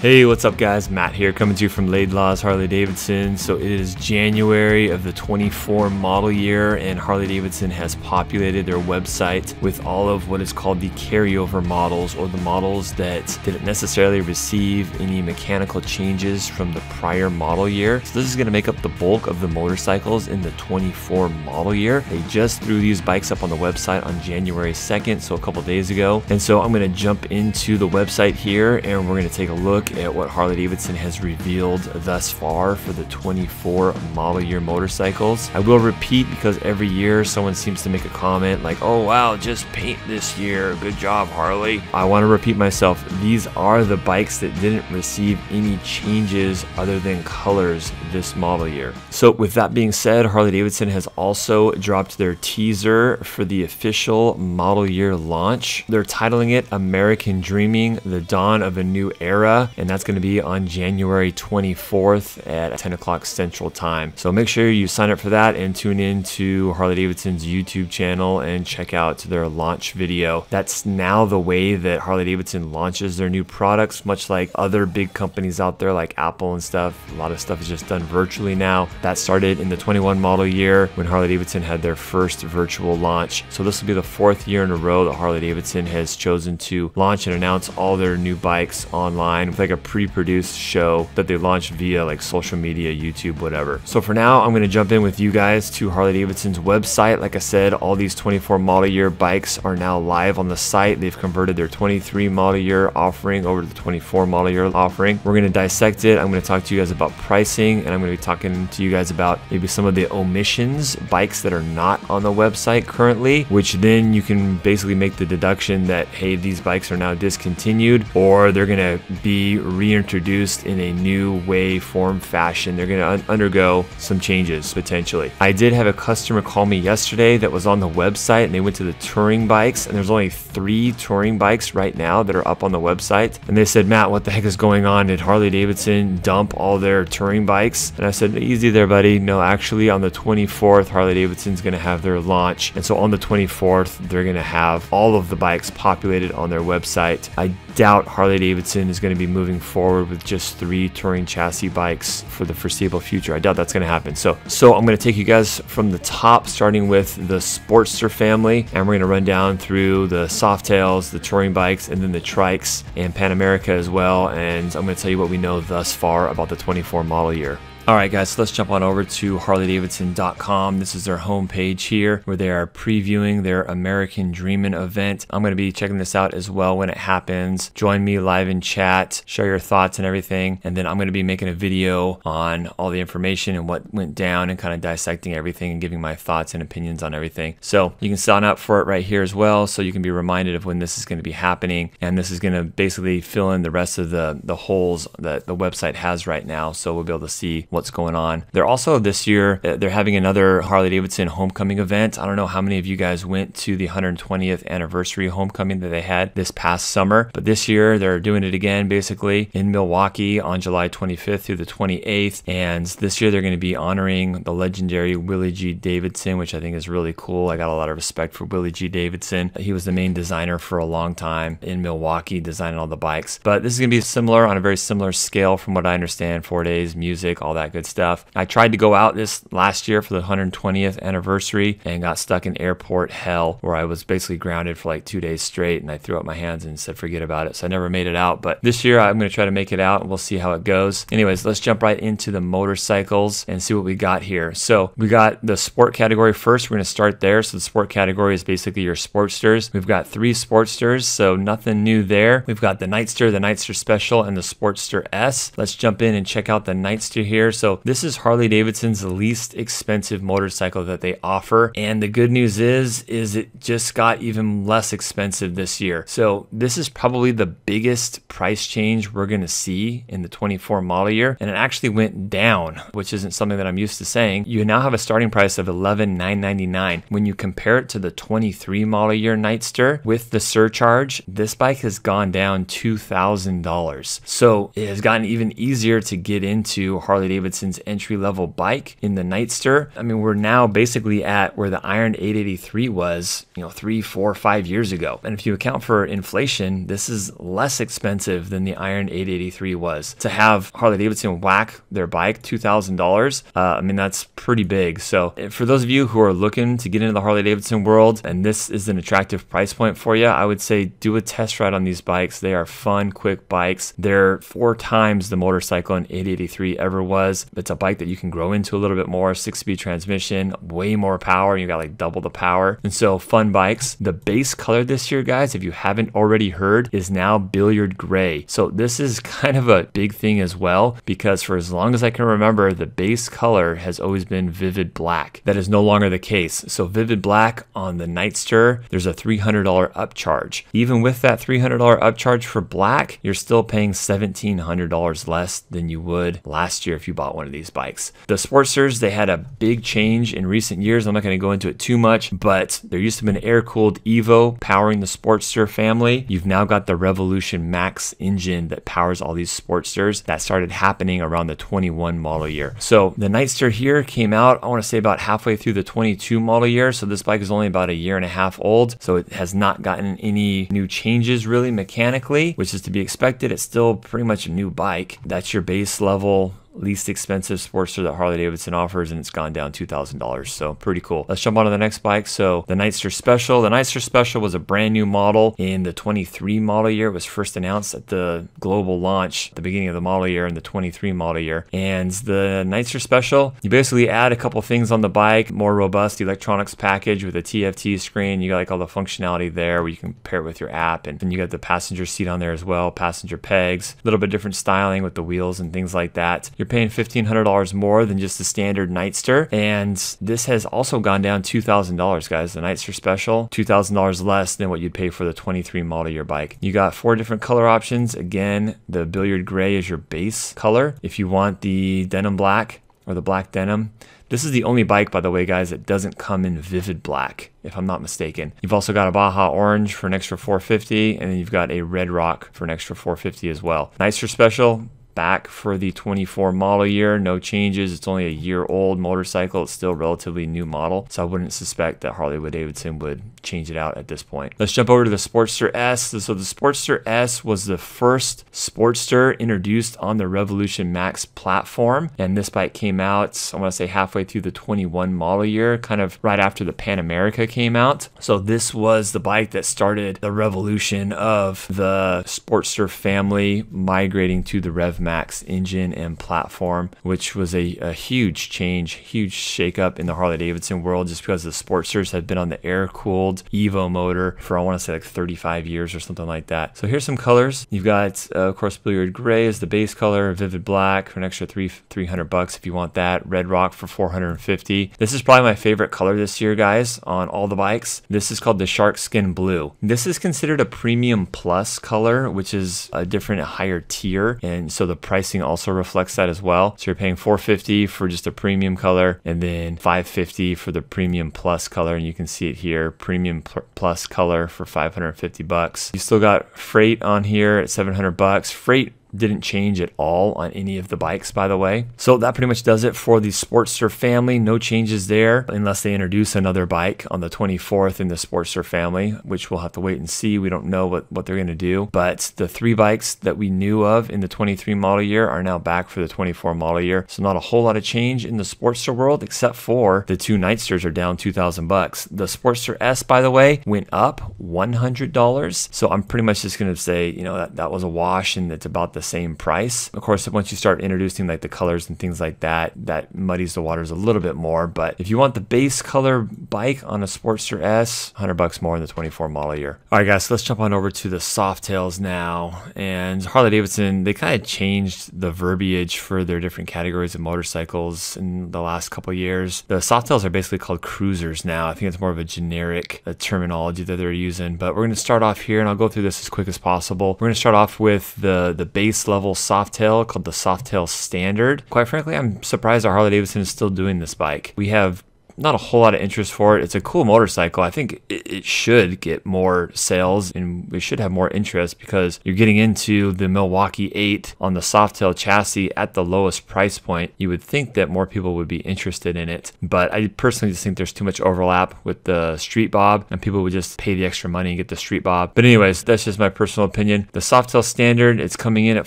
Hey, what's up guys? Matt here coming to you from Laidlaw's Harley-Davidson. So it is January of the 24 model year and Harley-Davidson has populated their website with all of what is called the carryover models, or the models that didn't necessarily receive any mechanical changes from the prior model year. So this is going to make up the bulk of the motorcycles in the 24 model year. They just threw these bikes up on the website on January 2nd, so a couple days ago. And so I'm going to jump into the website here and we're going to take a look at what Harley-Davidson has revealed thus far for the 24 model year motorcycles. I will repeat because every year someone seems to make a comment like, oh wow, just paint this year, good job Harley. I want to repeat myself, these are the bikes that didn't receive any changes other than colors this model year. So with that being said, Harley-Davidson has also dropped their teaser for the official model year launch. They're titling it American Dreaming, the Dawn of a New Era, and that's going to be on January 24th at 10 o'clock Central Time. So make sure you sign up for that and tune in to Harley-Davidson's YouTube channel and check out their launch video. That's now the way that Harley-Davidson launches their new products, much like other big companies out there like Apple and stuff. A lot of stuff is just done virtually now. That started in the 21 model year when Harley-Davidson had their first virtual launch. So this will be the fourth year in a row that Harley-Davidson has chosen to launch and announce all their new bikes online with like a pre-produced show that they launched via like social media, YouTube, whatever. So for now, I'm going to jump in with you guys to Harley-Davidson's website. Like I said, all these 24 model year bikes are now live on the site. They've converted their 23 model year offering over to the 24 model year offering. We're going to dissect it. I'm going to talk to you guys about pricing, and I'm going to be talking to you guys about maybe some of the omissions, bikes that are not on the website currently, which then you can basically make the deduction that, hey, these bikes are now discontinued, or they're going to be reintroduced in a new way, form, fashion. They're going to undergo some changes potentially. I did have a customer call me yesterday that was on the website and they went to the touring bikes, and there's only 3 touring bikes right now that are up on the website. And they said, Matt, what the heck is going on? Did Harley-Davidson dump all their touring bikes? And I said, easy there, buddy. No, actually on the 24th, Harley-Davidson's going to have their launch. And so on the 24th, they're going to have all of the bikes populated on their website. I doubt Harley-Davidson is going to be moving forward with just 3 touring chassis bikes for the foreseeable future. I doubt that's going to happen. So I'm going to take you guys from the top, starting with the Sportster family, and we're going to run down through the Softails, the touring bikes, and then the trikes and Pan America as well. And I'm going to tell you what we know thus far about the 24 model year. Alright guys, so let's jump on over to Harley-Davidson.com. This is their homepage here where they are previewing their American Dreamin' event. I'm going to be checking this out as well when it happens. Join me live in chat, share your thoughts and everything, and then I'm going to be making a video on all the information and what went down and kind of dissecting everything and giving my thoughts and opinions on everything. So you can sign up for it right here as well, so you can be reminded of when this is going to be happening, and this is going to basically fill in the rest of the holes that the website has right now, so we'll be able to see what's going on. They're also this year, they're having another Harley-Davidson homecoming event. I don't know how many of you guys went to the 120th anniversary homecoming that they had this past summer, but this year they're doing it again basically in Milwaukee on July 25th through the 28th. And this year they're going to be honoring the legendary Willie G. Davidson, which I think is really cool. I got a lot of respect for Willie G. Davidson. He was the main designer for a long time in Milwaukee, designing all the bikes. But this is going to be similar, on a very similar scale from what I understand. 4 days, music, all that good stuff. I tried to go out this last year for the 120th anniversary and got stuck in airport hell, where I was basically grounded for like 2 days straight, and I threw up my hands and said forget about it, so I never made it out. But this year I'm going to try to make it out and we'll see how it goes. Anyways, let's jump right into the motorcycles and see what we got here. So we got the sport category first. We're going to start there. So the sport category is basically your Sportsters. We've got 3 Sportsters, so nothing new there. We've got the Nightster Special, and the Sportster S. Let's jump in and check out the Nightster here. So this is Harley-Davidson's least expensive motorcycle that they offer, and the good news is it just got even less expensive this year. So this is probably the biggest price change we're going to see in the 24 model year, and it actually went down, which isn't something that I'm used to saying. You now have a starting price of $11,999. When you compare it to the 23 model year Nightster with the surcharge, this bike has gone down $2,000. So it has gotten even easier to get into Harley-Davidson Harley-Davidson's entry-level bike in the Nightster. I mean, we're now basically at where the Iron 883 was, 3, 4, 5 years ago. And if you account for inflation, this is less expensive than the Iron 883 was. To have Harley-Davidson whack their bike $2,000, I mean, that's pretty big. So for those of you who are looking to get into the Harley-Davidson world, and this is an attractive price point for you, I would say do a test ride on these bikes. They are fun, quick bikes. They're 4 times the motorcycle an 883 ever was. It's a bike that you can grow into a little bit more, 6-speed transmission, way more power. You got like double the power. And so fun bikes. The base color this year, guys, if you haven't already heard, is now billiard gray. So this is kind of a big thing as well, because for as long as I can remember, the base color has always been vivid black. That is no longer the case. So vivid black on the Nightster, there's a $300 upcharge. Even with that $300 upcharge for black, you're still paying $1,700 less than you would last year if you bought one of these bikes. The Sportsters, they had a big change in recent years. I'm not going to go into it too much, but there used to be an air-cooled Evo powering the Sportster family. You've now got the Revolution Max engine that powers all these Sportsters. That started happening around the 21 model year. So the Nightster here came out, I want to say about halfway through the 22 model year. So this bike is only about a year and a half old. So it has not gotten any new changes really mechanically, which is to be expected. It's still pretty much a new bike. That's your base level, least expensive Sportster that Harley-Davidson offers, and it's gone down $2,000. So pretty cool. Let's jump on to the next bike. So the Nightster Special. The Nightster Special was a brand new model in the 23 model year. It was first announced at the global launch at the beginning of the model year in the 23 model year. And the Nightster Special, you basically add a couple things on the bike, more robust electronics package with a TFT screen. You got like all the functionality there where you can pair it with your app, and then you got the passenger seat on there as well, passenger pegs, a little bit different styling with the wheels and things like that. You're paying $1,500 more than just the standard Nightster, and this has also gone down $2,000, guys. The Nightster Special, $2,000 less than what you'd pay for the 23 model year bike. You got 4 different color options. Again, the billiard gray is your base color. If you want the denim black or the black denim, this is the only bike, by the way, guys, that doesn't come in vivid black, if I'm not mistaken. You've also got a Baja Orange for an extra $450, and then you've got a Red Rock for an extra $450 as well. Nightster Special, back for the 24 model year, no changes. It's only a year old motorcycle. It's still a relatively new model, so I wouldn't suspect that Harley-Davidson would change it out at this point. Let's jump over to the Sportster S. So the Sportster S was the first Sportster introduced on the Revolution Max platform, and this bike came out, I want to say halfway through the 21 model year, kind of right after the Pan America came out. So this was the bike that started the revolution of the Sportster family migrating to the Rev Max engine and platform, which was a huge change, huge shakeup in the Harley-Davidson world, just because the Sportsters had been on the air-cooled Evo motor for, I want to say, like 35 years or something like that. So here's some colors. You've got, of course, billiard gray is the base color, vivid black for an extra $300 if you want that, Red Rock for $450. This is probably my favorite color this year, guys, on all the bikes. This is called the Shark Skin Blue. This is considered a premium plus color, which is a different, higher tier, and so the pricing also reflects that as well. So you're paying $450 for just a premium color, and then $550 for the premium plus color, and you can see it here, premium plus color for $550. You still got freight on here at $700. Freight didn't change at all on any of the bikes, by the way. So that pretty much does it for the Sportster family. No changes there unless they introduce another bike on the 24th in the Sportster family, which we'll have to wait and see. We don't know what they're going to do. But the 3 bikes that we knew of in the 23 model year are now back for the 24 model year. So not a whole lot of change in the Sportster world, except for the 2 Nightsters are down $2,000. The Sportster S, by the way, went up $100. So I'm pretty much just going to say, that was a wash, and it's about the same price. Of course, once you start introducing like the colors and things like that, that muddies the waters a little bit more. But if you want the base color bike on a Sportster S, $100 more in the 24 model year. All right, guys, so let's jump on over to the Softails now. And Harley-Davidson, they kind of changed the verbiage for their different categories of motorcycles in the last couple of years. The Softails are basically called cruisers now. I think it's more of a generic terminology that they're using. But we're going to start off here, and I'll go through this as quick as possible. We're going to start off with the base level Softail called the Softail Standard. Quite frankly, I'm surprised that Harley-Davidson is still doing this bike. We have not a whole lot of interest for it. It's a cool motorcycle. I think it should get more sales and we should have more interest because you're getting into the Milwaukee 8 on the Softail chassis at the lowest price point. You would think that more people would be interested in it, but I personally just think there's too much overlap with the Street Bob and people would just pay the extra money and get the Street Bob. But anyways, that's just my personal opinion. The Softail Standard, it's coming in at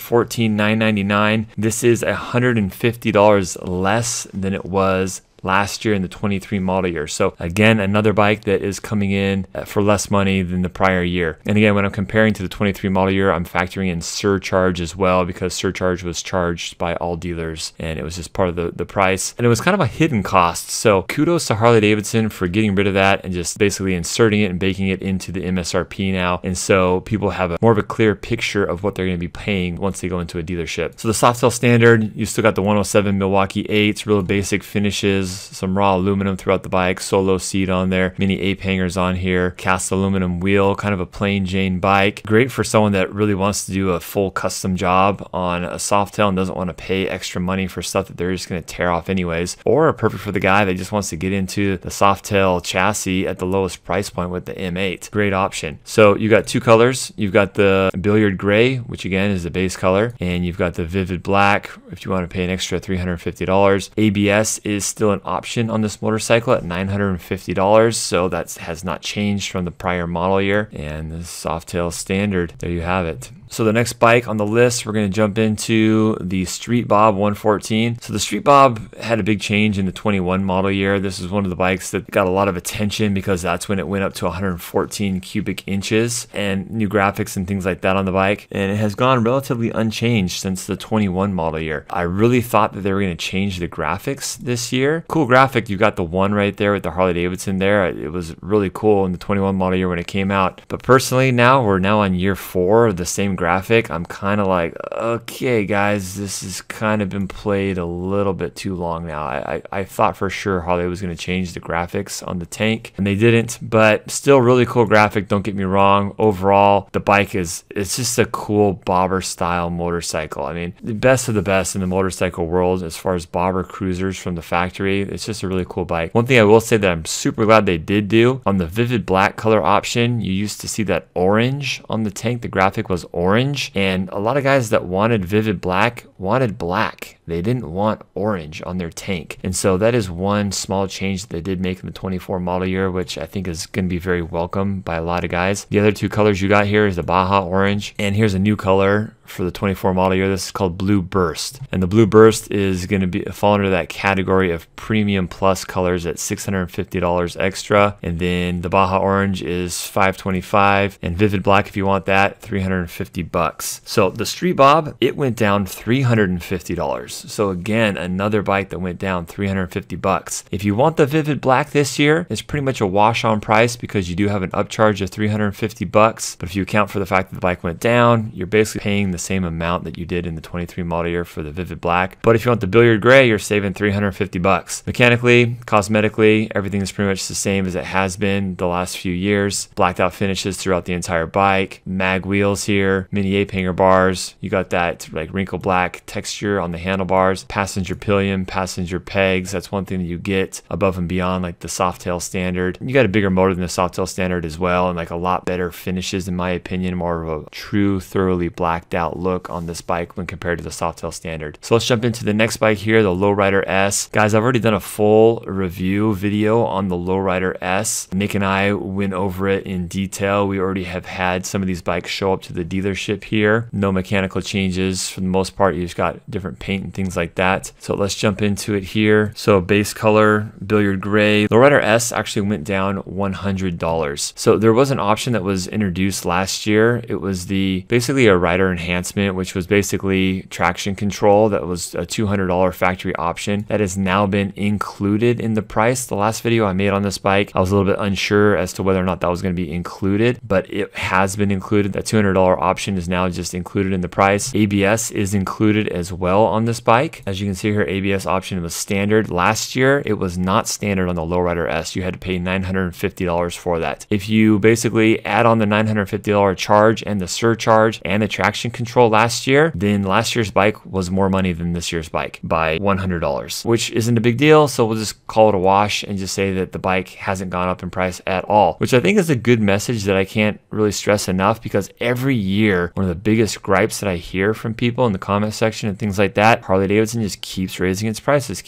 $14,999. This is $150 less than it was last year in the 23 model year. So again, another bike that is coming in for less money than the prior year. And again, when I'm comparing to the 23 model year, I'm factoring in surcharge as well because surcharge was charged by all dealers and it was just part of the price. And it was kind of a hidden cost. So kudos to Harley-Davidson for getting rid of that and just basically inserting it and baking it into the MSRP now. And so people have more of a clear picture of what they're going to be paying once they go into a dealership. So the Softail Standard, you still got the 107 Milwaukee 8s, real basic finishes, some raw aluminum throughout the bike, solo seat on there, mini ape hangers on here, cast aluminum wheel, kind of a plain Jane bike. Great for someone that really wants to do a full custom job on a Softail and doesn't want to pay extra money for stuff that they're just going to tear off anyways, or perfect for the guy that just wants to get into the Softail chassis at the lowest price point with the M8. Great option. So you got two colors. You've got the billiard gray, which again is the base color, and you've got the vivid black if you want to pay an extra $350. ABS is still an option on this motorcycle at $950, so that has not changed from the prior model year. And the Softail Standard, there you have it. So the next bike on the list, we're going to jump into the Street Bob 114. So the Street Bob had a big change in the 21 model year. This is one of the bikes that got a lot of attention because that's when it went up to 114 cubic inches and new graphics and things like that on the bike. And it has gone relatively unchanged since the 21 model year. I really thought that they were going to change the graphics this year. Cool graphic. You got the one right there with the Harley-Davidson there. It was really cool in the 21 model year when it came out. But personally now, we're now on year 4 of the same graphic. I'm kind of like, okay guys, this has kind of been played a little bit too long now. I thought for sure Harley was going to change the graphics on the tank and they didn't, but still really cool graphic, don't get me wrong. Overall, the bike it's just a cool bobber style motorcycle. I mean, the best of the best in the motorcycle world as far as bobber cruisers from the factory. It's just a really cool bike. One thing I will say that I'm super glad they did do, on the vivid black color option, you used to see that orange on the tank. The graphic was orange, and a lot of guys that wanted vivid black wanted black. They didn't want orange on their tank. And so that is one small change that they did make in the 24 model year, which I think is going to be very welcome by a lot of guys. The other two colors you got here is the Baja Orange, and here's a new color for the 24 model year. This is called Blue Burst, and the Blue Burst is going to fall under that category of premium plus colors at $650 extra, and then the Baja Orange is $525, and Vivid Black, if you want that, $350. So the Street Bob, it went down $350. So again, another bike that went down $350. If you want the Vivid Black this year, it's pretty much a wash on price because you do have an upcharge of $350. But if you account for the fact that the bike went down, you're basically paying the same amount that you did in the 23 model year for the Vivid Black. But if you want the Billiard Gray, you're saving $350. Mechanically, cosmetically, everything is pretty much the same as it has been the last few years. Blacked out finishes throughout the entire bike, mag wheels here, mini ape hanger bars. You got that like wrinkle black texture on the handlebars, passenger pillion, passenger pegs. That's one thing that you get above and beyond like the Softail Standard. You got a bigger motor than the Softail Standard as well, and like a lot better finishes in my opinion, more of a true thoroughly blacked out look on this bike when compared to the Softail Standard. So let's jump into the next bike here, the Lowrider S. Guys, I've already done a full review video on the Lowrider S. Nick and I went over it in detail. We already have had some of these bikes show up to the dealership here. No mechanical changes for the most part. You just got different paint and things like that. So let's jump into it here. So base color, Billiard Gray. Lowrider S actually went down $100. So there was an option that was introduced last year. It was basically a rider enhancement, which was basically traction control. That was a $200 factory option that has now been included in the price. The last video I made on this bike, I was a little bit unsure as to whether or not that was going to be included, but it has been included. That $200 option is now just included in the price. ABS is included as well on this bike. As you can see here, ABS option was standard. Last year, it was not standard on the Lowrider S. You had to pay $950 for that. If you basically add on the $950 charge and the surcharge and the traction control, control last year, then last year's bike was more money than this year's bike by $100, which isn't a big deal. So we'll just call it a wash and just say that the bike hasn't gone up in price at all, which I think is a good message that I can't really stress enough, because every year, one of the biggest gripes that I hear from people in the comment section and things like that, Harley-Davidson just keeps raising its prices.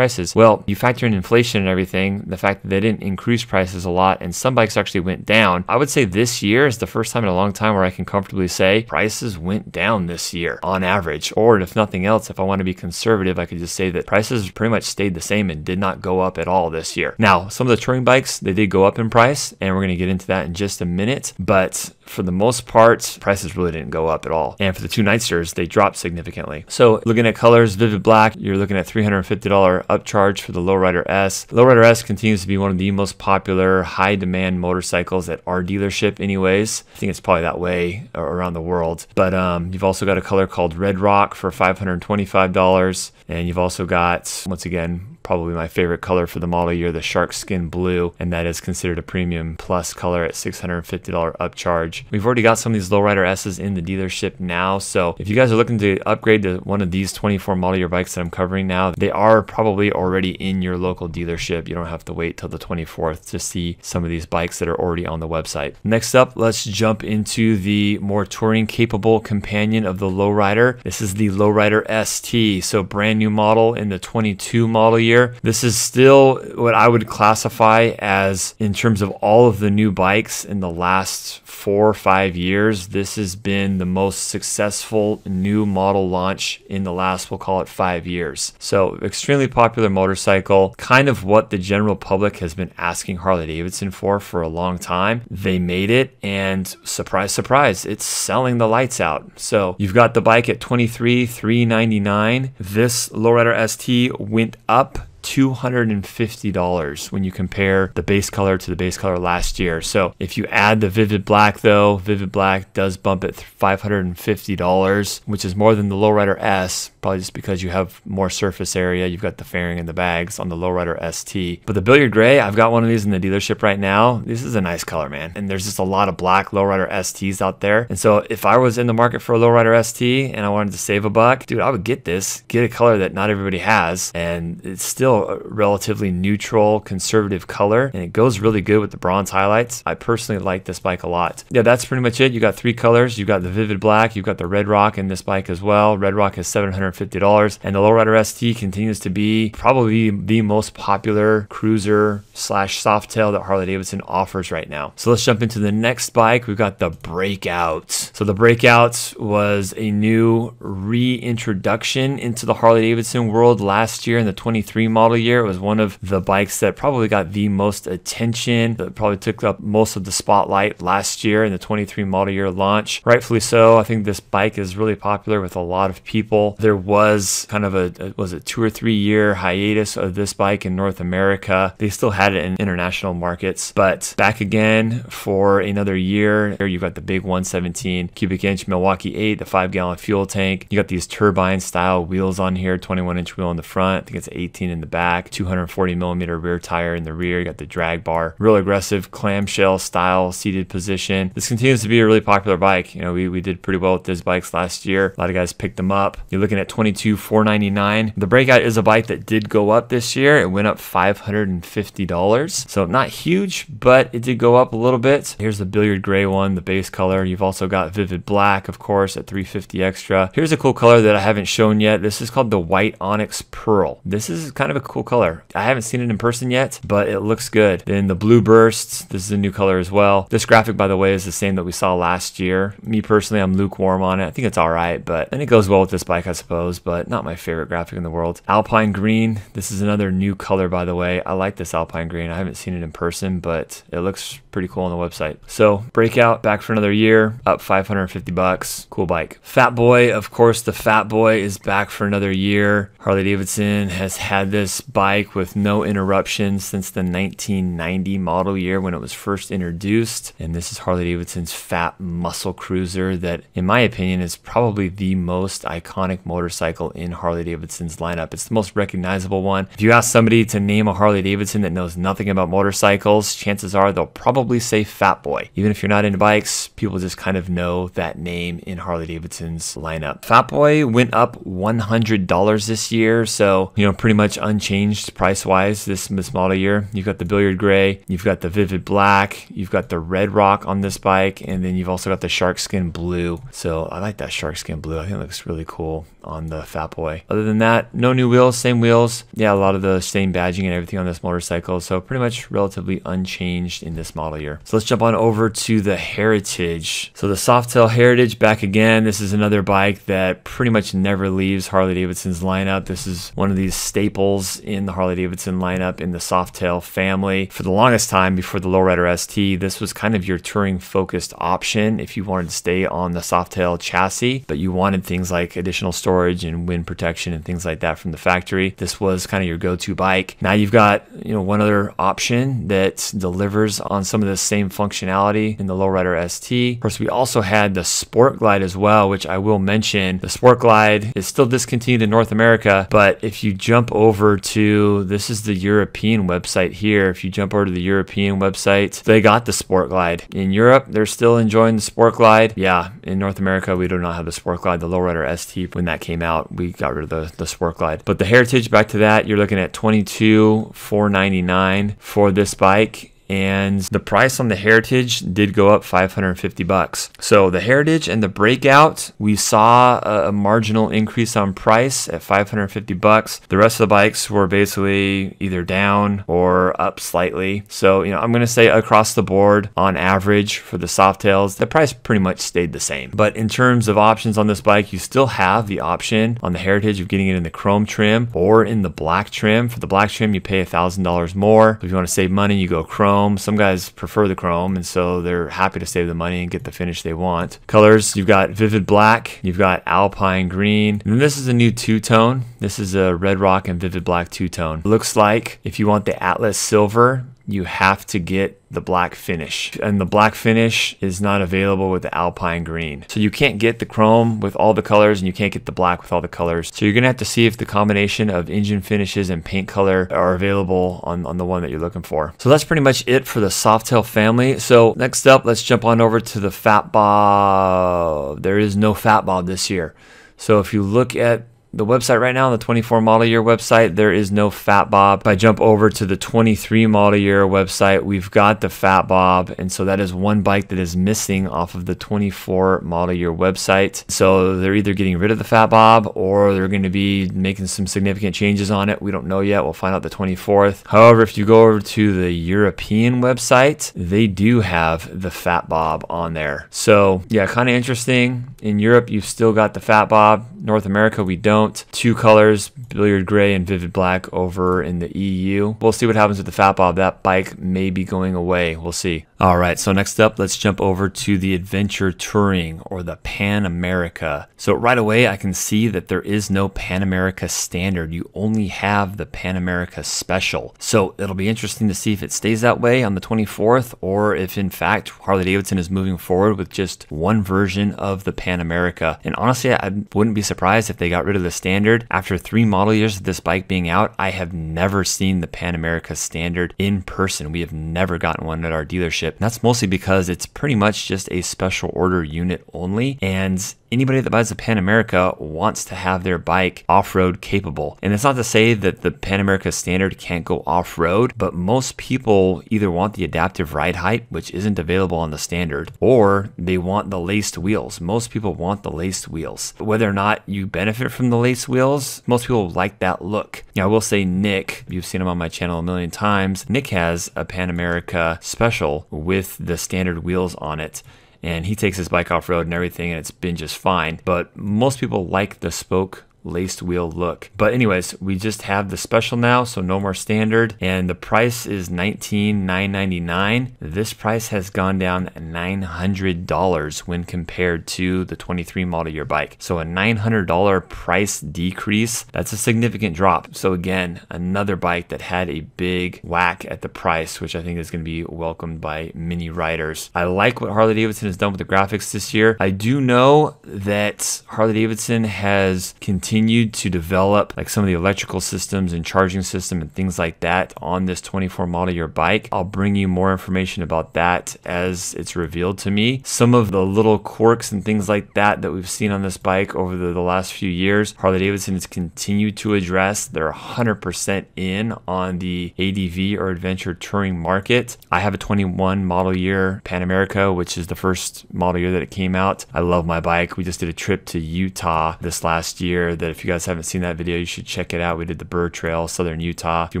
Well, you factor in inflation and everything, the fact that they didn't increase prices a lot and some bikes actually went down. I would say this year is the first time in a long time where I can comfortably say prices went down this year on average. Or if nothing else, if I want to be conservative, I could just say that prices pretty much stayed the same and did not go up at all this year. Now, some of the touring bikes, they did go up in price, and we're going to get into that in just a minute. But for the most part, prices really didn't go up at all. And for the two Nightsters, they dropped significantly. So looking at colors, Vivid Black, you're looking at $350 upcharge for the Lowrider S. The Lowrider S continues to be one of the most popular high demand motorcycles at our dealership anyways. I think it's probably that way around the world. But you've also got a color called Red Rock for $525. And you've also got, once again, probably my favorite color for the model year, the Shark Skin Blue, and that is considered a premium plus color at $650 upcharge. We've already got some of these Lowrider S's in the dealership now, so if you guys are looking to upgrade to one of these 24 model year bikes that I'm covering now, they are probably already in your local dealership. You don't have to wait till the 24th to see some of these bikes that are already on the website. Next up, let's jump into the more touring capable companion of the Lowrider. This is the Lowrider ST, so brand new model in the 22 model year. This is still what I would classify as, in terms of all of the new bikes in the last 4 or 5 years, this has been the most successful new model launch in the last, we'll call it 5 years. So extremely popular motorcycle, kind of what the general public has been asking Harley-Davidson for a long time. They made it, and surprise, surprise, it's selling the lights out. So you've got the bike at $23,399. This Lowrider ST went up $250 when you compare the base color to the base color last year. So if you add the Vivid Black though, Vivid Black does bump at $550, which is more than the Lowrider S, probably just because you have more surface area. You've got the fairing and the bags on the Lowrider ST. But the Billiard Gray, I've got one of these in the dealership right now. This is a nice color, man. And there's just a lot of black Lowrider STs out there. And so if I was in the market for a Lowrider ST and I wanted to save a buck, dude, I would get this. Get a color that not everybody has. And it's still a relatively neutral, conservative color, and it goes really good with the bronze highlights. I personally like this bike a lot. Yeah, that's pretty much it. You got 3 colors. You've got the Vivid Black, you've got the Red Rock in this bike as well. Red Rock is $750, and the Lowrider ST continues to be probably the most popular cruiser / Softail that Harley-Davidson offers right now. So let's jump into the next bike. We've got the Breakout. So the Breakout was a new reintroduction into the Harley-Davidson world last year in the 23 model year. It was one of the bikes that probably got the most attention, that probably took up most of the spotlight last year in the 23 model year launch. Rightfully so. I think this bike is really popular with a lot of people. There was kind of a was it 2 or 3 year hiatus of this bike in North America. They still had it in international markets, but back again for another year. Here you've got the big 117 cubic inch Milwaukee 8, the 5-gallon fuel tank. You got these turbine style wheels on here, 21-inch wheel in the front. I think it's 18 in the back, 240 millimeter rear tire in the rear. You got the drag bar, real aggressive clamshell style seated position. This continues to be a really popular bike. You know, we did pretty well with these bikes last year. A lot of guys picked them up. You're looking at $22,499. The Breakout is a bike that did go up this year. It went up $550. So not huge, but it did go up a little bit. Here's the Billiard Gray one, the base color. You've also got Vivid Black, of course, at $350 extra. Here's a cool color that I haven't shown yet. This is called the White Onyx Pearl. This is kind of a cool color. I haven't seen it in person yet, but it looks good. Then the Blue Bursts. This is a new color as well. This graphic, by the way, is the same that we saw last year. Me personally, I'm lukewarm on it. I think it's all right, and it goes well with this bike, I suppose, but not my favorite graphic in the world. Alpine Green. This is another new color, by the way. I like this Alpine Green. I haven't seen it in person, but it looks pretty cool on the website. So Breakout back for another year, up $550. Cool bike. Fat Boy, of course, the Fat Boy is back for another year. Harley-Davidson has had this this bike with no interruptions since the 1990 model year when it was first introduced. And this is Harley-Davidson's Fat Muscle Cruiser that, in my opinion, is probably the most iconic motorcycle in Harley-Davidson's lineup. It's the most recognizable one. If you ask somebody to name a Harley-Davidson that knows nothing about motorcycles, chances are they'll probably say Fat Boy. Even if you're not into bikes, people just kind of know that name in Harley-Davidson's lineup. Fat Boy went up $100 this year, so pretty much unchanged price-wise this model year. You've got the Billiard Gray, you've got the Vivid Black, you've got the Red Rock on this bike, and then you've also got the Sharkskin Blue. So I like that Sharkskin Blue. I think it looks really cool on the Fat Boy. Other than that, no new wheels, same wheels. Yeah, a lot of the same badging and everything on this motorcycle, so pretty much relatively unchanged in this model year. So let's jump on over to the Heritage. So the Softail Heritage back again. This is another bike that pretty much never leaves Harley-Davidson's lineup. This is one of these staples in the Harley-Davidson lineup in the Softail family. For the longest time before the Lowrider ST, this was kind of your touring focused option if you wanted to stay on the Softail chassis, but you wanted things like additional storage and wind protection and things like that from the factory. This was kind of your go-to bike. Now you've got one other option that delivers on some of the same functionality in the Lowrider ST. Of course, we also had the Sport Glide as well, which I will mention. The Sport Glide is still discontinued in North America, but if you jump over to, this is the European website here. If you jump over to the European website, they got the Sport Glide. In Europe, they're still enjoying the Sport Glide. Yeah, in North America, we do not have the Sport Glide. The Lowrider ST, when that came out, we got rid of the Sport Glide. But the Heritage, back to that, you're looking at $22,499 for this bike. And the price on the Heritage did go up $550. So the Heritage and the Breakout, we saw a marginal increase on price at $550. The rest of the bikes were basically either down or up slightly. So, I'm going to say across the board, on average for the Softails, the price pretty much stayed the same. But in terms of options on this bike, you still have the option on the Heritage of getting it in the chrome trim or in the black trim. For the black trim, you pay $1,000 more. If you want to save money, you go chrome. Some guys prefer the chrome, and so they're happy to save the money and get the finish they want. Colors, you've got Vivid Black, you've got Alpine Green, and this is a new two-tone. This is a Red Rock and Vivid Black two-tone. Looks like if you want the Atlas Silver, you have to get the black finish, and the black finish is not available with the Alpine Green. So you can't get the chrome with all the colors, and you can't get the black with all the colors. So you're gonna have to see if the combination of engine finishes and paint color are available on the one that you're looking for. So that's pretty much it for the Softail family. So next up, let's jump on over to the Fat Bob. There is no Fat Bob this year. So if you look at the website right now, the 24 model year website, there is no Fat Bob. If I jump over to the 23 model year website, we've got the Fat Bob, and so that is one bike that is missing off of the 24 model year website. So they're either getting rid of the Fat Bob or they're going to be making some significant changes on it. We don't know yet. We'll find out the 24th. However, if you go over to the European website, they do have the Fat Bob on there. So yeah, kind of interesting. In Europe, you've still got the Fat Bob. North America, we don't. Two colors, Billiard Gray and Vivid Black over in the EU. We'll see what happens with the Fat Bob. That bike may be going away. We'll see. All right, so next up, let's jump over to the Adventure Touring, or the Pan America. So right away, I can see that there is no Pan America Standard. You only have the Pan America Special. So it'll be interesting to see if it stays that way on the 24th, or if in fact Harley-Davidson is moving forward with just one version of the Pan America. And honestly, I wouldn't be surprised if they got rid of the Standard. After 3 model years of this bike being out, I have never seen the Pan America Standard in person. We have never gotten one at our dealership. And that's mostly because it's pretty much just a special order unit only, and anybody that buys a Pan America wants to have their bike off-road capable. And it's not to say that the Pan America Standard can't go off-road, but most people either want the adaptive ride height, which isn't available on the Standard, or they want the laced wheels. Most people want the laced wheels. Whether or not you benefit from the laced wheels, most people like that look. Now, I will say Nick, you've seen him on my channel a million times, Nick has a Pan America Special with the Standard wheels on it, and he takes his bike off-road and everything, and it's been just fine. But most people like the spoke laced wheel look. But anyways, we just have the Special now, so no more Standard, and the price is $19,999. This price has gone down $900 when compared to the 23 model year bike. So a $900 price decrease, that's a significant drop. So again, another bike that had a big whack at the price, which I think is going to be welcomed by many riders. I like what Harley-Davidson has done with the graphics this year. I do know that Harley-Davidson has continued to develop like some of the electrical systems and charging system and things like that on this 24 model year bike. I'll bring you more information about that as it's revealed to me. Some of the little quirks and things like that that we've seen on this bike over the last few years, Harley-Davidson has continued to address. They're 100% in on the ADV or adventure touring market. I have a 21 model year Pan America, which is the first model year that it came out. I love my bike. We just did a trip to Utah this last year that if you guys haven't seen that video, you should check it out. We did the Burr Trail, Southern Utah through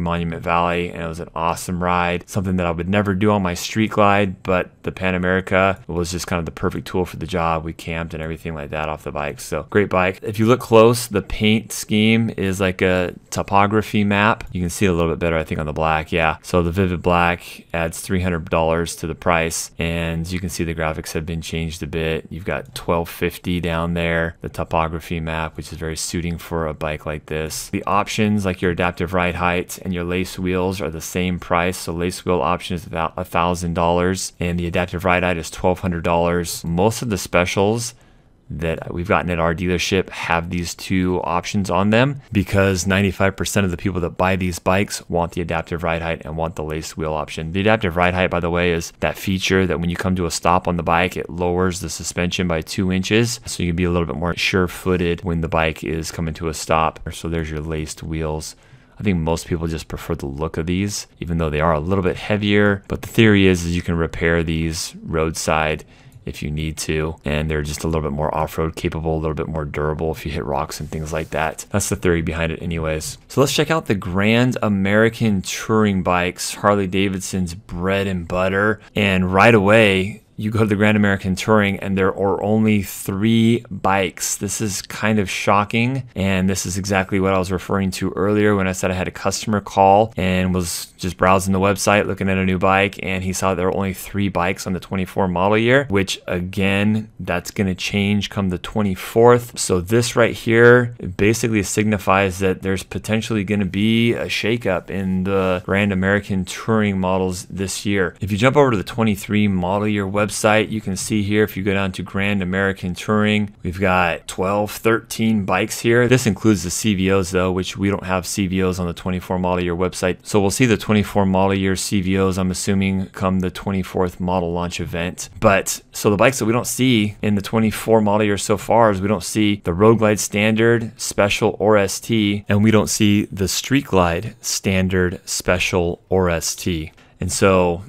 Monument Valley, and it was an awesome ride. Something that I would never do on my street glide, but the Pan America was just kind of the perfect tool for the job. We camped and everything like that off the bike. So great bike. If you look close, the paint scheme is like a topography map. You can see it a little bit better, I think, on the black. Yeah. So the Vivid Black adds $300 to the price, and you can see the graphics have been changed a bit. You've got 1250 down there, the topography map, which is very suiting for a bike like this. The options like your adaptive ride height and your lace wheels are the same price. So lace wheel option is about $1,000 and the adaptive ride height is $1,200. Most of the specials that we've gotten at our dealership have these two options on them because 95% of the people that buy these bikes want the adaptive ride height and want the lace wheel option. The adaptive ride height, by the way, is that feature that when you come to a stop on the bike, it lowers the suspension by 2 inches, so you can be a little bit more sure-footed when the bike is coming to a stop. So there's your laced wheels. I think most people just prefer the look of these, even though they are a little bit heavier. But the theory is you can repair these roadside if you need to, and they're just a little bit more off-road capable, a little bit more durable if you hit rocks and things like that. That's the theory behind it anyways. So let's check out the Grand American Touring bikes, Harley-Davidson's bread and butter. And right away, you go to the Grand American Touring and there are only 3 bikes. This is kind of shocking, and this is exactly what I was referring to earlier when I said I had a customer call and was just browsing the website looking at a new bike, and he saw there were only 3 bikes on the 24 model year, which again, that's going to change come the 24th. So this right here basically signifies that there's potentially going to be a shakeup in the Grand American Touring models this year. If you jump over to the 23 model year website, you can see here, if you go down to Grand American Touring, we've got 12, 13 bikes here. This includes the CVOs though, which we don't have CVOs on the 24 model year website. So we'll see the 24 model year CVOs, I'm assuming, come the 24th model launch event. But so the bikes that we don't see in the 24 model year so far is we don't see the Road Glide Standard, Special, or ST, and we don't see the Street Glide Standard, Special, or ST. And so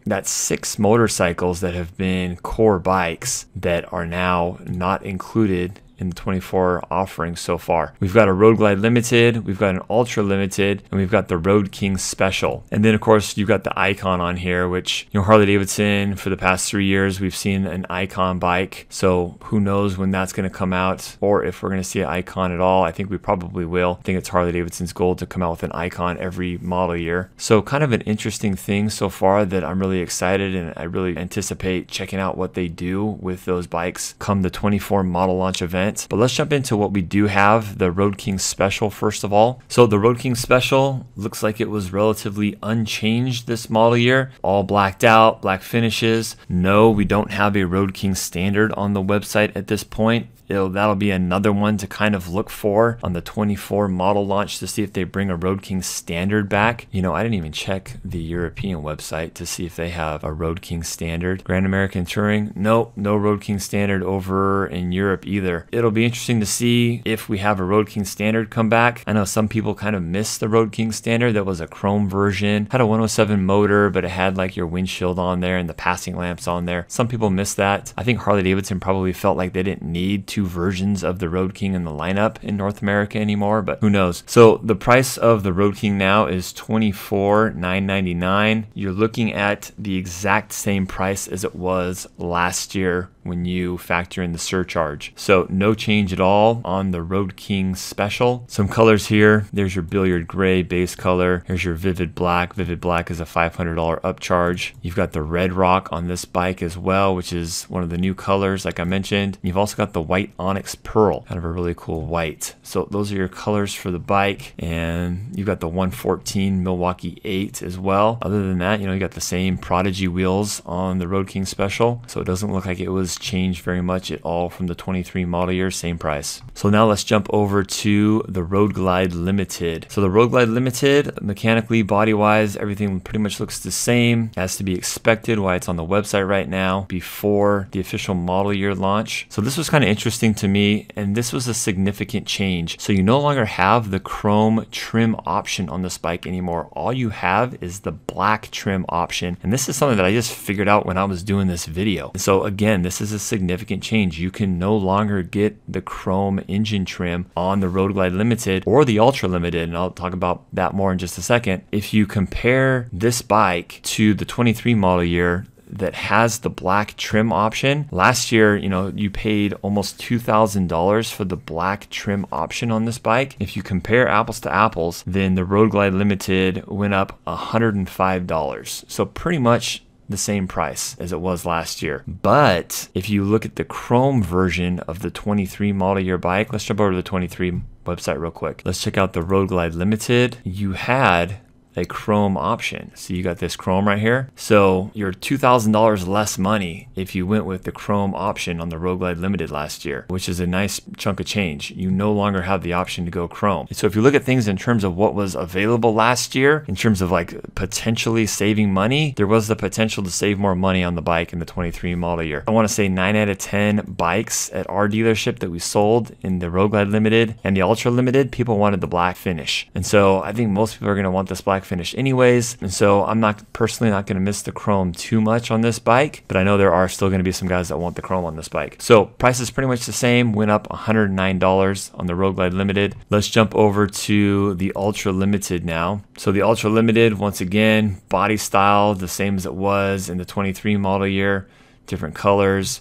that's 6 motorcycles that have been core bikes that are now not included in the 24 offerings so far. We've got a Road Glide Limited, we've got an Ultra Limited, and we've got the Road King Special. And then of course you've got the Icon on here, which, you know, Harley-Davidson for the past 3 years, we've seen an Icon bike. So who knows when that's gonna come out or if we're gonna see an Icon at all. I think we probably will. I think it's Harley-Davidson's goal to come out with an Icon every model year. So kind of an interesting thing so far that I'm really excited, and I really anticipate checking out what they do with those bikes come the 24 model launch event. But let's jump into what we do have, the Road King Special first of all. So the Road King Special looks like it was relatively unchanged this model year. All blacked out, black finishes. No, we don't have a Road King Standard on the website at this point. That'll be another one to kind of look for on the 24 model launch to see if they bring a Road King Standard back. You know, I didn't even check the European website to see if they have a Road King Standard. Grand American Touring, nope, no Road King Standard over in Europe either. It'll be interesting to see if we have a Road King Standard come back. I know some people kind of miss the Road King Standard. That was a chrome version, had a 107 motor, but it had like your windshield on there and the passing lamps on there. Some people miss that. I think Harley-Davidson probably felt like they didn't need to two versions of the Road King in the lineup in North America anymore, but who knows. So the price of the Road King now is $24,999. You're looking at the exact same price as it was last year when you factor in the surcharge. So no change at all on the Road King Special. Some colors here. There's your billiard gray base color. Here's your vivid black. Vivid black is a $500 upcharge. You've got the red rock on this bike as well, which is one of the new colors like I mentioned. You've also got the white onyx pearl, kind of a really cool white. So those are your colors for the bike, and you've got the 114 Milwaukee 8 as well. Other than that, you got the same Prodigy wheels on the Road King Special, so it doesn't look like it was changed very much at all from the 23 model year, same price. So now let's jump over to the Road Glide Limited. So the Road Glide Limited, mechanically, body wise, everything pretty much looks the same as to be expected, why it's on the website right now before the official model year launch. So this was kind of interesting to me, and this was a significant change. So you no longer have the chrome trim option on this bike anymore. All you have is the black trim option, and this is something that I just figured out when I was doing this video. So again, this is a significant change. You can no longer get the chrome engine trim on the Road Glide Limited or the Ultra Limited, and I'll talk about that more in just a second. If you compare this bike to the 23 model year that has the black trim option, last year, you paid almost $2,000 for the black trim option on this bike. If you compare apples to apples, then the Road Glide Limited went up $105. So pretty much the same price as it was last year. But if you look at the chrome version of the 23 model year bike, let's jump over to the 23 website real quick. Let's check out the Road Glide Limited. You had a chrome option. So you got this chrome right here. So you're $2,000 less money if you went with the chrome option on the Road Glide Limited last year, which is a nice chunk of change. You no longer have the option to go chrome. So if you look at things in terms of what was available last year, in terms of like potentially saving money, there was the potential to save more money on the bike in the 23 model year. I want to say 9 out of 10 bikes at our dealership that we sold in the Road Glide Limited and the Ultra Limited, people wanted the black finish. And so I think most people are going to want this black finish anyways, and so I'm personally not going to miss the chrome too much on this bike, but I know there are still going to be some guys that want the chrome on this bike. So price is pretty much the same, went up $109 on the Road Glide Limited. Let's jump over to the Ultra Limited now. So the Ultra Limited, once again, body style the same as it was in the 23 model year, different colors.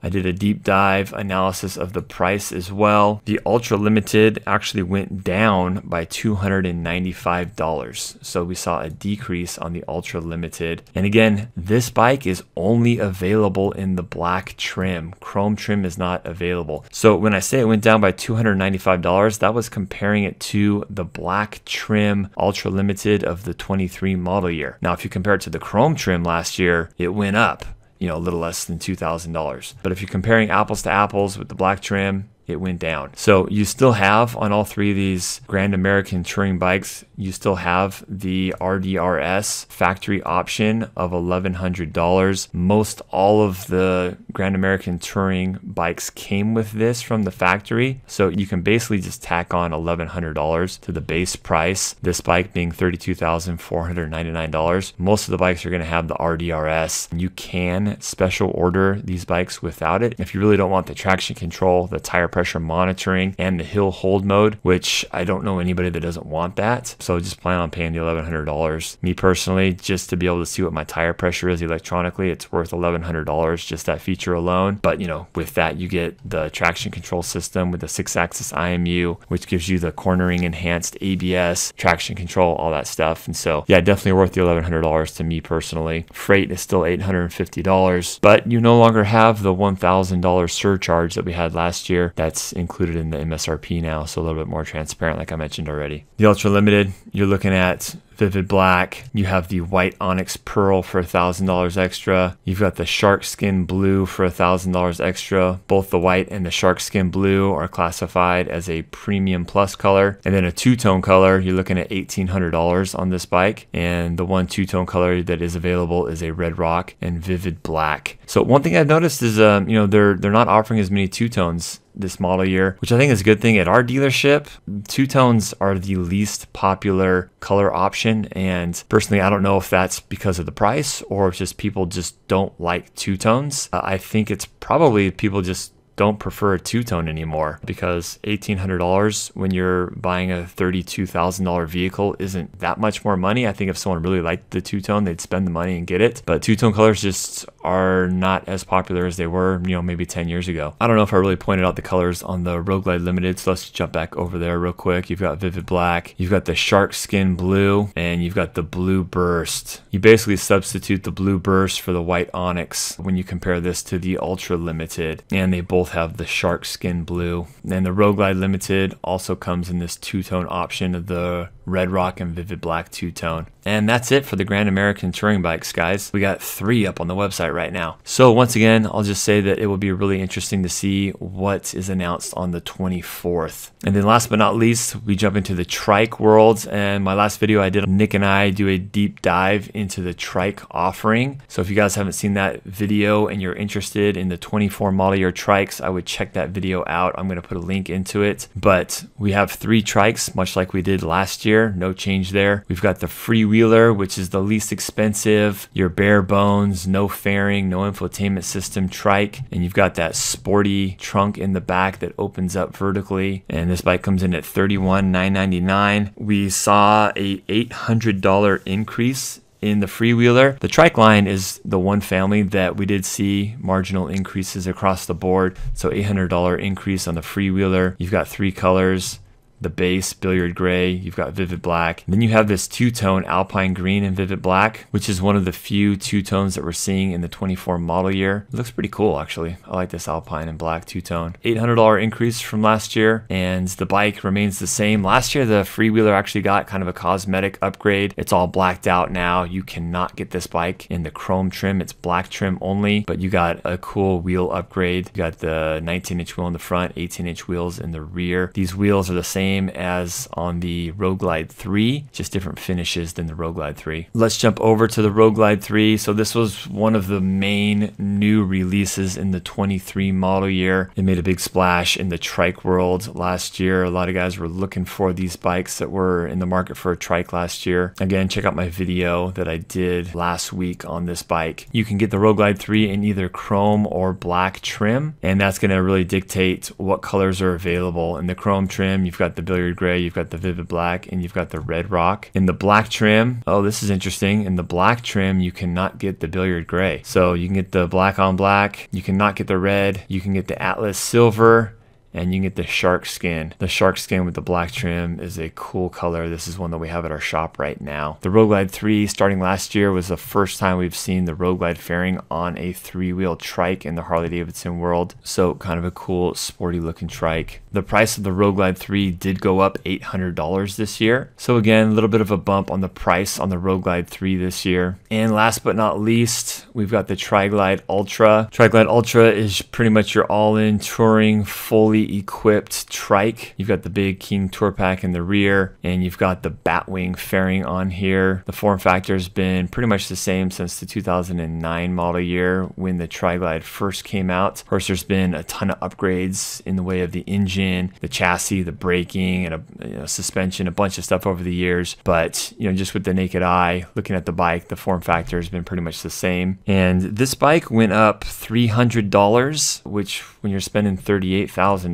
I did a deep dive analysis of the price as well. The Ultra Limited actually went down by $295. So we saw a decrease on the Ultra Limited. And again, this bike is only available in the black trim. Chrome trim is not available. So when I say it went down by $295, that was comparing it to the black trim Ultra Limited of the 23 model year. Now, if you compare it to the chrome trim last year, it went up, a little less than $2,000. But if you're comparing apples to apples with the black trim, it went down. So you still have on all three of these Grand American touring bikes, you still have the RDRS factory option of $1,100. Most all of the Grand American touring bikes came with this from the factory. So you can basically just tack on $1,100 to the base price, this bike being $32,499. Most of the bikes are going to have the RDRS. You can special order these bikes without it. If you really don't want the traction control, the tire pressure monitoring, and the hill hold mode, which I don't know anybody that doesn't want that. So just plan on paying the $1,100. Me personally, just to be able to see what my tire pressure is electronically, it's worth $1,100, just that feature alone. But with that, you get the traction control system with the 6-axis IMU, which gives you the cornering enhanced ABS, traction control, all that stuff. And so yeah, definitely worth the $1,100 to me personally. Freight is still $850, but you no longer have the $1,000 surcharge that we had last year. That's included in the MSRP now, so a little bit more transparent, like I mentioned already. The Ultra Limited, you're looking at vivid black. You have the white onyx pearl for $1,000 extra. You've got the shark skin blue for $1,000 extra. Both the white and the shark skin blue are classified as a premium plus color. And then a two-tone color, you're looking at $1,800 on this bike. And the one two-tone color that is available is a red rock and vivid black. So one thing I've noticed is, they're not offering as many two-tones this model year, which I think is a good thing. At our dealership, two-tones are the least popular color option, and personally I don't know if that's because of the price or if just people just don't like two-tones. I think it's probably people just don't prefer a two-tone anymore, because $1,800 when you're buying a $32,000 vehicle isn't that much more money. I think if someone really liked the two-tone, they'd spend the money and get it. But two-tone colors just are not as popular as they were, maybe 10 years ago. I don't know if I really pointed out the colors on the Road Glide Limited, so let's jump back over there real quick. You've got Vivid Black, you've got the Shark Skin Blue, and you've got the Blue Burst. You basically substitute the Blue Burst for the white Onyx when you compare this to the Ultra Limited, and they both have the Shark Skin Blue. And the Road Glide Limited also comes in this two-tone option of the Red Rock and Vivid Black two-tone. And that's it for the Grand American Touring Bikes, guys. We got 3 up on the website right now. So once again, I'll just say that it will be really interesting to see what is announced on the 24th. And then last but not least, we jump into the trike world. And my last video I did, Nick and I do a deep dive into the trike offering. So if you guys haven't seen that video and you're interested in the 24 model year trikes, I would check that video out. I'm going to put a link into it. But we have 3 trikes, much like we did last year. No change there. We've got the FreeWheeler, which is the least expensive, your bare bones, no fairing, no infotainment system trike. And you've got that sporty trunk in the back that opens up vertically. And this bike comes in at $31,999. We saw a $800 increase in the FreeWheeler. The trike line is the one family that we did see marginal increases across the board. So $800 increase on the FreeWheeler. You've got 3 colors. The base, billiard gray, you've got vivid black. And then you have this two-tone alpine green and vivid black, which is one of the few two-tones that we're seeing in the 24 model year. It looks pretty cool, actually. I like this alpine and black two-tone. $800 increase from last year, and the bike remains the same. Last year, the FreeWheeler actually got kind of a cosmetic upgrade. It's all blacked out now. You cannot get this bike in the chrome trim. It's black trim only, but you got a cool wheel upgrade. You got the 19-inch wheel in the front, 18-inch wheels in the rear. These wheels are the same as on the Road Glide 3, just different finishes than the Road Glide 3. Let's jump over to the Road Glide 3. So this was one of the main new releases in the 23 model year. It made a big splash in the trike world last year. A lot of guys were looking for these bikes that were in the market for a trike last year. Again, check out my video that I did last week on this bike. You can get the Road Glide 3 in either chrome or black trim, and that's going to really dictate what colors are available. In the chrome trim, you've got the billiard gray, you've got the vivid black, and you've got the red rock. In the black trim, oh, this is interesting. In the black trim, you cannot get the billiard gray. So you can get the black on black, you cannot get the red, you can get the Atlas silver, and you can get the shark skin. The shark skin with the black trim is a cool color. This is one that we have at our shop right now. The Road Glide 3 starting last year was the first time we've seen the Road Glide fairing on a 3-wheel trike in the Harley-Davidson world. So kind of a cool sporty looking trike. The price of the Road Glide 3 did go up $800 this year. So again, a little bit of a bump on the price on the Road Glide 3 this year. And last but not least, we've got the Tri-Glide Ultra. Tri-Glide Ultra is pretty much your all-in touring, fully equipped trike. You've got the big King Tour Pack in the rear, and you've got the Batwing fairing on here. The form factor has been pretty much the same since the 2009 model year when the Tri-Glide first came out. Of course, there's been a ton of upgrades in the way of the engine, the chassis, the braking, and a suspension, a bunch of stuff over the years. But just with the naked eye, looking at the bike, the form factor has been pretty much the same. And this bike went up $300, which when you're spending $38,000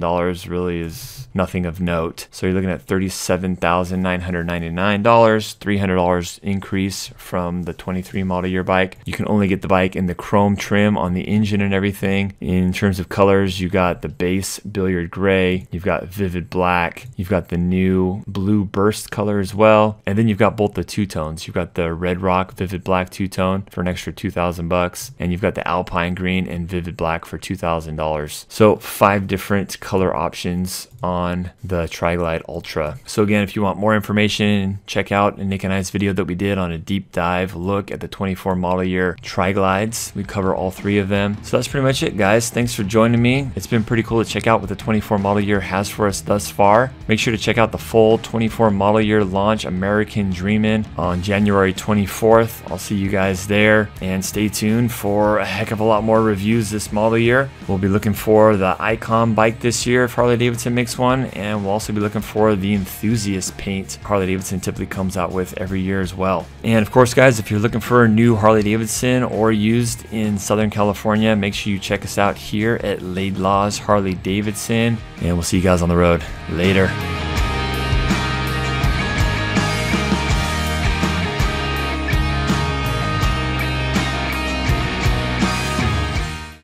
really is nothing of note. So you're looking at $37,999, $300 increase from the 23 model year bike. You can only get the bike in the chrome trim on the engine and everything. In terms of colors, you got the base billiard gray, you've got vivid black, you've got the new blue burst color as well, and then you've got both the two-tones. You've got the red rock vivid black two-tone for an extra $2,000, and you've got the alpine green and vivid black for $2,000. So 5 different color options on the Tri-Glide Ultra. So again, if you want more information, check out Nick and I's video that we did on a deep dive look at the 24 model year Tri-Glides. We cover all 3 of them. So that's pretty much it, guys. Thanks for joining me. It's been pretty cool to check out what the 24 model year has for us thus far. Make sure to check out the full 24 model year launch American Dreamin' on January 24th. I'll see you guys there, and stay tuned for a heck of a lot more reviews this model year. We'll be looking for the Icon bike this year if Harley-Davidson makes next one, and we'll also be looking for the enthusiast paint Harley-Davidson typically comes out with every year as well. And of course, guys, if you're looking for a new Harley-Davidson or used in Southern California, make sure you check us out here at Laidlaw's Harley-Davidson, and we'll see you guys on the road. Later.